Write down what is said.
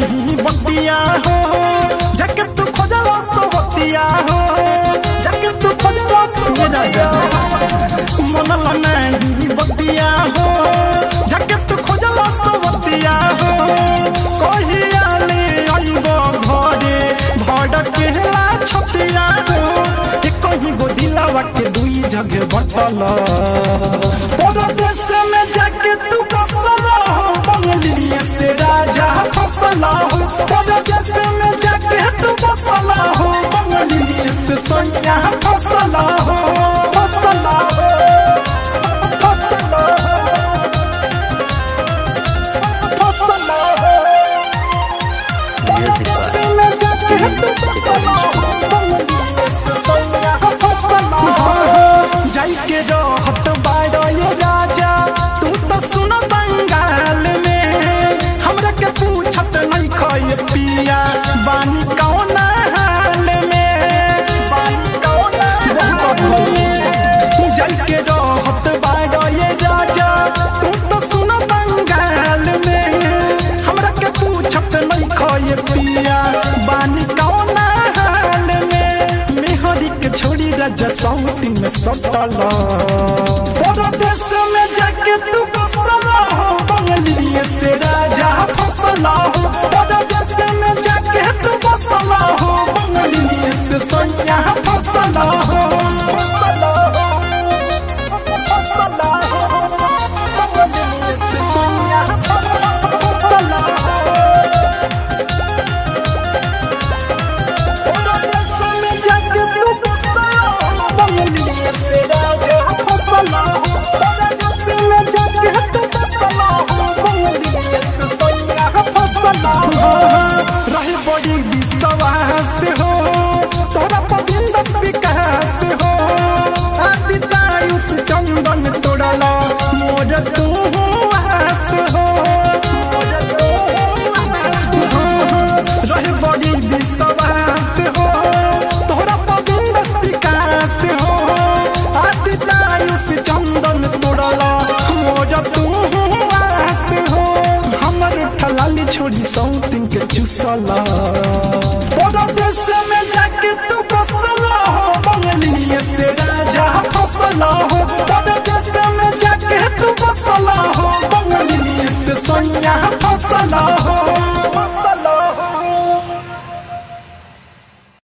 नहीं बतिया हो जाके तू खोजला सोबतिया हो जाके तू खोजला मेरा जा मनला नहीं बतिया हो जाके तू खोजला सोबतिया हो कहिया ले आइबो घरे भड़केला छतिया हो कहीं गो दिलावा के दुई जगह बटल परदेश में जाके तू बसला हो बंगलिया से राजा फसला हो परदेश में जाके तू बसला हो बंगलिया से सोनिया फसला हो फसला हो फसला हो फसला हो परदेश में जाके तू बसला हो जाइके रहत बाड़ो ये राजा तू तो सुन बंगाल में हमरा के पूछत नहीं खए पिया बानी कौन हाल में बानी कौन जाइके रहत बाड़ो ये राजा तू तो सुन बंगाल में हमरा के पूछत नहीं खए पिया बानी कौन हाल में मेहरी के छोड़ी राजा सौती में सटल परदेश में जाके तू बसला हो बंगलिया से राजा फसला हो परदेश में जाके तू बसला हो बंगलिया से सोनिया फसला हो फसला हो फसला हो बंगलिया से सोनिया फसला हो परदेश में जाके तू बसला हो बंगलिया से राजा फसला हो परदेश में जाके तू बसला हो बंगलिया से सोनिया फसला हो रहे बड़ी विश्वास हो तोरा पविंद विकास हो आदितायुष चंदन तोड़ला मोर तू आस हो रहे बड़ी विश्वास हो तोरा पविंद विकास हो आदितायुष चंदन तोड़ला मोर तू आस हो हमर ठलाली छोड़ी सौतिन के चुसला